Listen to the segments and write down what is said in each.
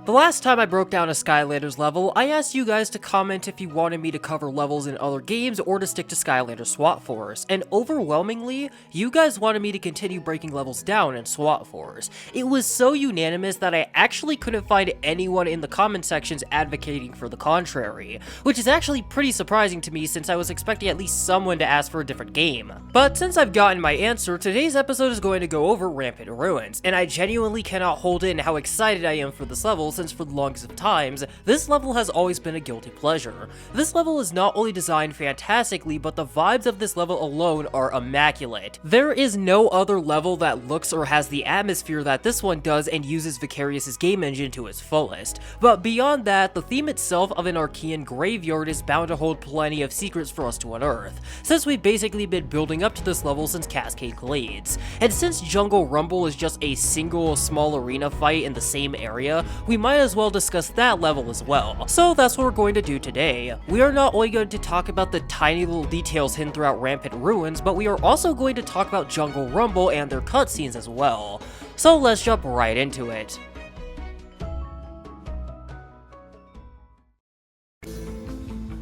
The last time I broke down a Skylanders level, I asked you guys to comment if you wanted me to cover levels in other games or to stick to Skylanders SWAT Force, and overwhelmingly, you guys wanted me to continue breaking levels down in SWAT Force. It was so unanimous that I actually couldn't find anyone in the comment sections advocating for the contrary, which is actually pretty surprising to me since I was expecting at least someone to ask for a different game. But since I've gotten my answer, today's episode is going to go over Rampant Ruins, and I genuinely cannot hold in how excited I am for this level since for the longest of times, this level has always been a guilty pleasure. This level is not only designed fantastically, but the vibes of this level alone are immaculate. There is no other level that looks or has the atmosphere that this one does and uses Vicarious's game engine to its fullest. But beyond that, the theme itself of an Archean graveyard is bound to hold plenty of secrets for us to unearth, since we've basically been building up to this level since Cascade Glades. And since Jungle Rumble is just a single small arena fight in the same area, we might as well discuss that level as well. So that's what we're going to do today. We are not only going to talk about the tiny little details hidden throughout Rampant Ruins, but we are also going to talk about Jungle Rumble and their cutscenes as well. So let's jump right into it.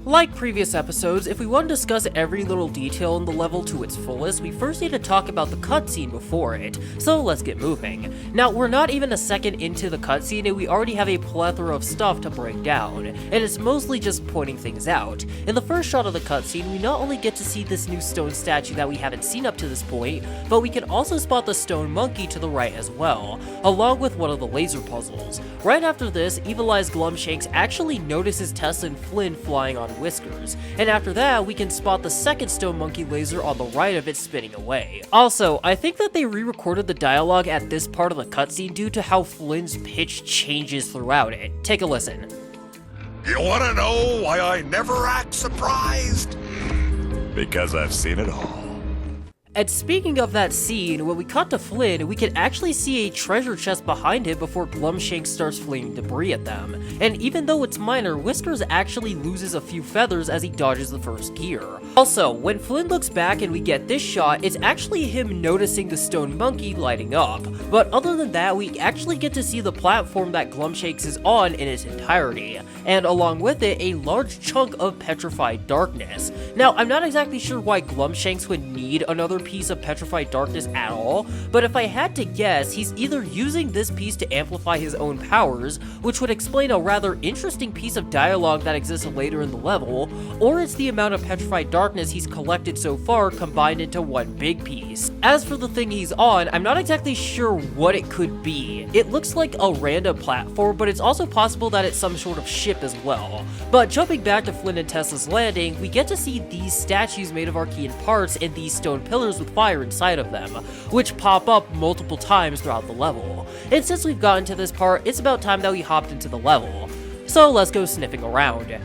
Like previous episodes, if we want to discuss every little detail in the level to its fullest, we first need to talk about the cutscene before it, so let's get moving. Now, we're not even a second into the cutscene and we already have a plethora of stuff to break down, and it's mostly just pointing things out. In the first shot of the cutscene, we not only get to see this new stone statue that we haven't seen up to this point, but we can also spot the stone monkey to the right as well, along with one of the laser puzzles. Right after this, Evil Eyes Glumshanks actually notices Tessa and Flynn flying on whiskers, and after that we can spot the second stone monkey laser on the right of it spinning away. Also, I think that they re-recorded the dialogue at this part of the cutscene due to how Flynn's pitch changes throughout it. Take a listen. You wanna know why I never act surprised? Because I've seen it all. And speaking of that scene, when we cut to Flynn, we can actually see a treasure chest behind him before Glumshanks starts flinging debris at them. And even though it's minor, Whiskers actually loses a few feathers as he dodges the first gear. Also, when Flynn looks back and we get this shot, it's actually him noticing the stone monkey lighting up. But other than that, we actually get to see the platform that Glumshanks is on in its entirety, and along with it, a large chunk of petrified darkness. Now, I'm not exactly sure why Glumshanks would need another piece of petrified darkness at all, but if I had to guess, he's either using this piece to amplify his own powers, which would explain a rather interesting piece of dialogue that exists later in the level, or it's the amount of petrified darkness he's collected so far combined into one big piece. As for the thing he's on, I'm not exactly sure what it could be. It looks like a random platform, but it's also possible that it's some sort of ship as well. But jumping back to Flynn and Tessa's landing, we get to see these statues made of Archean parts and these stone pillars with fire inside of them, which pop up multiple times throughout the level. And since we've gotten to this part, it's about time that we hopped into the level. So let's go sniffing around.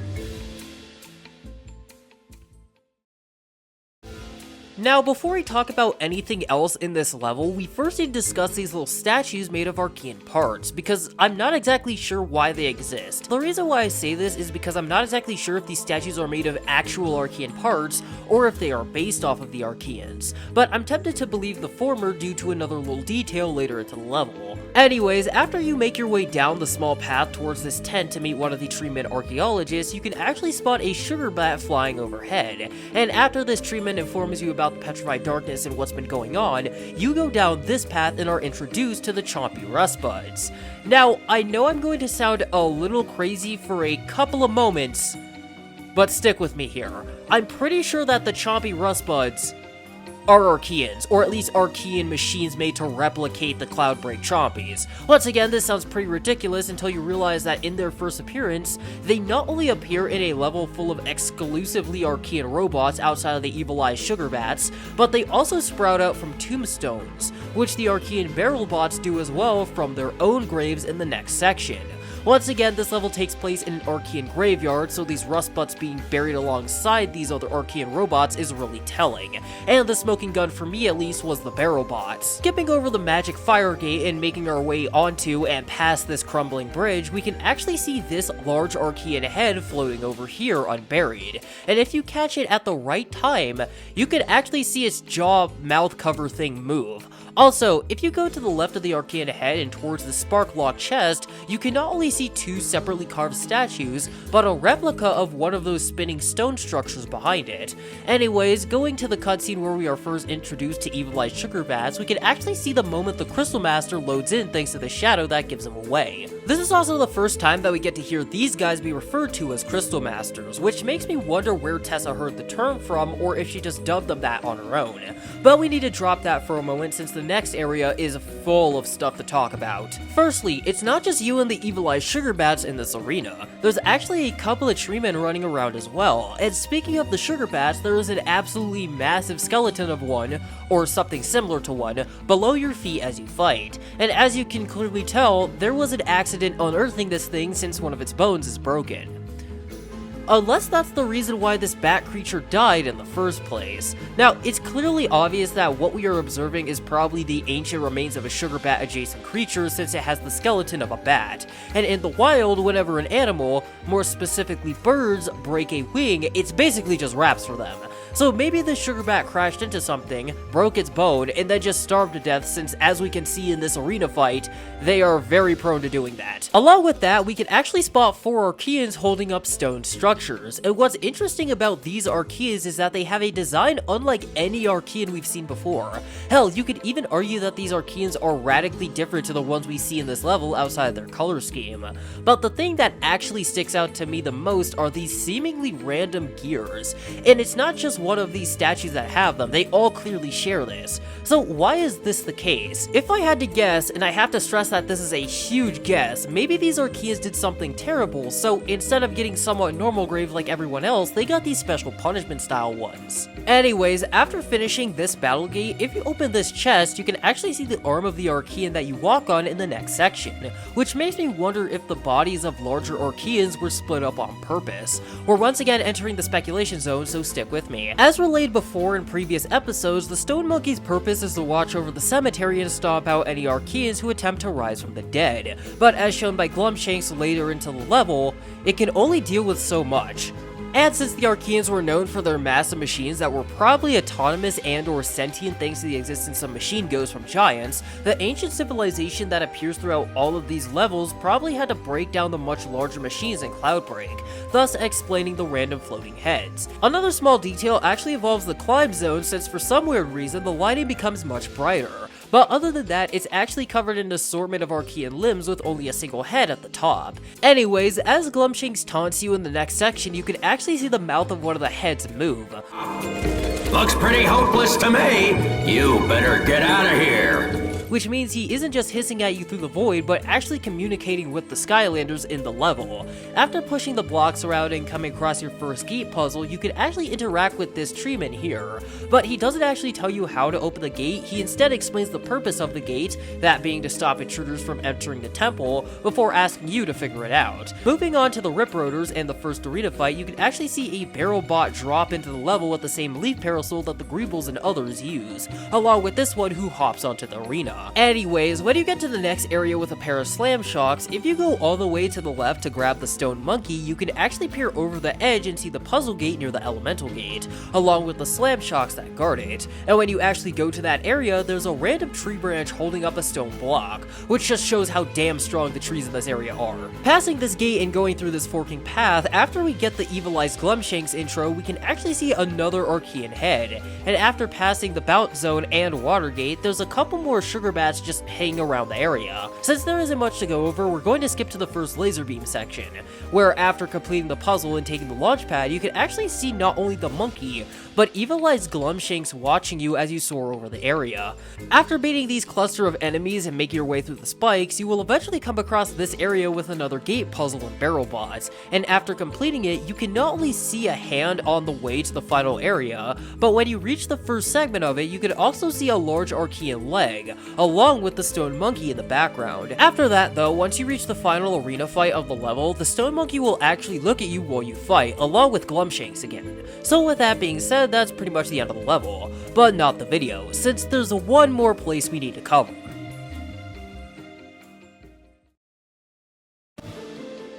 Now, before we talk about anything else in this level, we first need to discuss these little statues made of Archean parts, because I'm not exactly sure why they exist. The reason why I say this is because I'm not exactly sure if these statues are made of actual Archean parts, or if they are based off of the Archeans, but I'm tempted to believe the former due to another little detail later into the level. Anyways, after you make your way down the small path towards this tent to meet one of the treeman archaeologists, you can actually spot a sugar bat flying overhead, and after this treeman informs you about the petrified darkness and what's been going on, you go down this path and are introduced to the chompy rust buds. Now, I know I'm going to sound a little crazy for a couple of moments, but stick with me here. I'm pretty sure that the chompy rust buds are Archeans, or at least Archean machines made to replicate the Cloudbreak Chompies. Once again, this sounds pretty ridiculous until you realize that in their first appearance, they not only appear in a level full of exclusively Archean robots outside of the Evil Eyes Sugar Bats, but they also sprout out from tombstones, which the Archean Barrel Bots do as well from their own graves in the next section. Once again, this level takes place in an Archean graveyard, so these rust butts being buried alongside these other Archean robots is really telling, and the smoking gun for me at least was the barrel bots. Skipping over the magic fire gate and making our way onto and past this crumbling bridge, we can actually see this large Archean head floating over here unburied, and if you catch it at the right time, you can actually see its jaw mouth cover thing move. Also, if you go to the left of the arcade ahead and towards the Sparklock chest, you can not only see 2 separately carved statues, but a replica of one of those spinning stone structures behind it. Anyways, going to the cutscene where we are first introduced to Evil Eye Sugar Bats, we can actually see the moment the Crystal Master loads in thanks to the shadow that gives him away. This is also the first time that we get to hear these guys be referred to as Crystal Masters, which makes me wonder where Tessa heard the term from or if she just dubbed them that on her own. But we need to drop that for a moment since the next area is full of stuff to talk about. Firstly, it's not just you and the Evil Eye Sugar Bats in this arena. There's actually a couple of tree men running around as well, and speaking of the Sugar Bats, there is an absolutely massive skeleton of one, or something similar to one, below your feet as you fight. And as you can clearly tell, there was an accident unearthing this thing since one of its bones is broken. Unless that's the reason why this bat creature died in the first place. Now, it's clearly obvious that what we are observing is probably the ancient remains of a sugar bat adjacent creature since it has the skeleton of a bat. And in the wild, whenever an animal, more specifically birds, break a wing, it's basically just wraps for them. So maybe the sugar bat crashed into something, broke its bone, and then just starved to death since, as we can see in this arena fight, they are very prone to doing that. Along with that, we can actually spot 4 Archeans holding up stone structures, and what's interesting about these Archeans is that they have a design unlike any Archean we've seen before. Hell, you could even argue that these Archeans are radically different to the ones we see in this level outside their color scheme. But the thing that actually sticks out to me the most are these seemingly random gears, and it's not just one of these statues that have them, they all clearly share this. So why is this the case? If I had to guess, and I have to stress that this is a huge guess, maybe these Archeans did something terrible, so instead of getting somewhat normal grave like everyone else, they got these special punishment style ones. Anyways, after finishing this battle gate, if you open this chest, you can actually see the arm of the Archean that you walk on in the next section, which makes me wonder if the bodies of larger Archeans were split up on purpose. We're once again entering the speculation zone, so stick with me. As relayed before in previous episodes, the Stone Monkey's purpose is to watch over the cemetery and stomp out any Archeans who attempt to rise from the dead, but as shown by Glumshanks later into the level, it can only deal with so much. And since the Archeans were known for their massive machines that were probably autonomous and or sentient thanks to the existence of machine ghosts from giants, the ancient civilization that appears throughout all of these levels probably had to break down the much larger machines in Cloudbreak, thus explaining the random floating heads. Another small detail actually involves the climb zone since for some weird reason the lighting becomes much brighter. But other than that, it's actually covered in an assortment of Archean limbs with only a single head at the top. Anyways, as Glumshanks taunts you in the next section, you can actually see the mouth of one of the heads move. Looks pretty hopeless to me. You better get out of here. Which means he isn't just hissing at you through the void, but actually communicating with the Skylanders in the level. After pushing the blocks around and coming across your first gate puzzle, you can actually interact with this treeman here. But he doesn't actually tell you how to open the gate, he instead explains the purpose of the gate, that being to stop intruders from entering the temple, before asking you to figure it out. Moving on to the Rip Roaders and the first arena fight, you can actually see a barrel bot drop into the level with the same leaf parasol that the Greebles and others use, along with this one who hops onto the arena. Anyways, when you get to the next area with a pair of slam shocks, if you go all the way to the left to grab the stone monkey, you can actually peer over the edge and see the puzzle gate near the elemental gate, along with the slam shocks that guard it. And when you actually go to that area, there's a random tree branch holding up a stone block, which just shows how damn strong the trees in this area are. Passing this gate and going through this forking path, after we get the evilized Glumshanks intro, we can actually see another Archean head, and after passing the bounce zone and water gate, there's a couple more sugar bats just hanging around the area. Since there isn't much to go over, we're going to skip to the first laser beam section, where after completing the puzzle and taking the launch pad, you can actually see not only the monkey, but evilized Glumshanks watching you as you soar over the area. After beating these cluster of enemies and making your way through the spikes, you will eventually come across this area with another gate puzzle and barrel bots, and after completing it, you can not only see a hand on the way to the final area, but when you reach the first segment of it, you can also see a large Archean leg, along with the stone monkey in the background. After that though, once you reach the final arena fight of the level, the stone monkey will actually look at you while you fight, along with Glumshanks again. So with that being said, that's pretty much the end of the level, but not the video, since there's one more place we need to cover.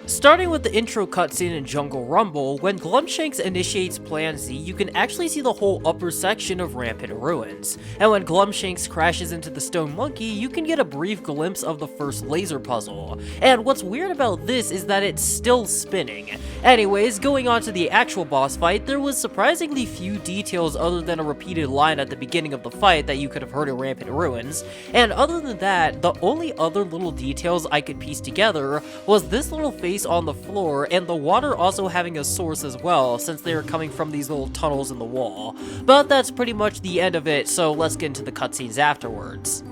Starting with the intro cutscene in Jungle Rumble, when Glumshanks initiates Plan Z, you can actually see the whole upper section of Rampant ruins. And when Glumshanks crashes into the stone monkey, you can get a brief glimpse of the first laser puzzle. And what's weird about this is that it's still spinning. Anyways, going on to the actual boss fight, there was surprisingly few details other than a repeated line at the beginning of the fight that you could have heard in Rampant ruins. And other than that, the only other little details I could piece together was this little face on the floor, and the water also having a source as well, since they are coming from these little tunnels in the wall. But that's pretty much the end of it, so let's get into the cutscenes afterwards.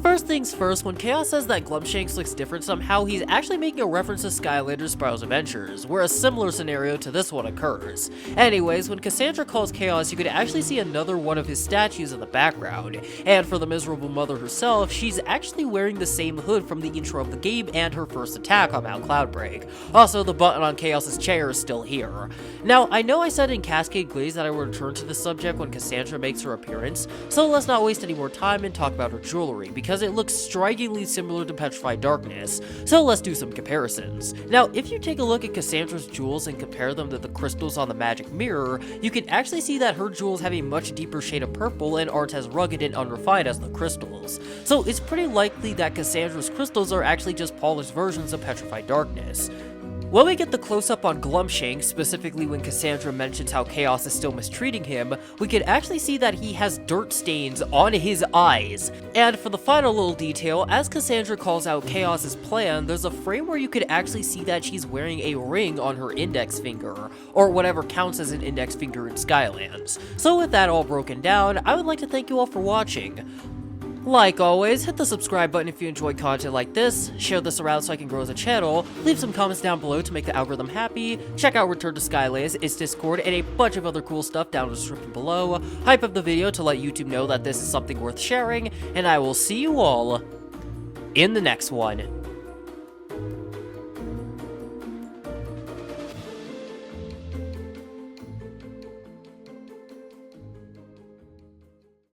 First things first, when Chaos says that Glumshanks looks different somehow, he's actually making a reference to Skylanders Spiral's Adventures, where a similar scenario to this one occurs. Anyways, when Cassandra calls Chaos, you could actually see another one of his statues in the background, and for the miserable mother herself, she's actually wearing the same hood from the intro of the game and her first attack on Mount Cloudbreak. Also, the button on Chaos's chair is still here. Now, I know I said in Cascade Glaze that I would return to this subject when Cassandra makes her appearance, so let's not waste any more time and talk about her jewelry, because it looks strikingly similar to Petrified Darkness, so let's do some comparisons. Now, if you take a look at Cassandra's jewels and compare them to the crystals on the magic mirror, you can actually see that her jewels have a much deeper shade of purple and aren't as rugged and unrefined as the crystals. So it's pretty likely that Cassandra's crystals are actually just polished versions of Petrified Darkness. When we get the close-up on Glumshanks, specifically when Cassandra mentions how Chaos is still mistreating him, we can actually see that he has dirt stains on his eyes. And for the final little detail, as Cassandra calls out Chaos's plan, there's a frame where you could actually see that she's wearing a ring on her index finger, or whatever counts as an index finger in Skylands. So with that all broken down, I would like to thank you all for watching. Like always, hit the subscribe button if you enjoy content like this, share this around so I can grow as a channel, leave some comments down below to make the algorithm happy, check out Return to Skylands, its Discord, and a bunch of other cool stuff down in the description below, hype up the video to let YouTube know that this is something worth sharing, and I will see you all in the next one.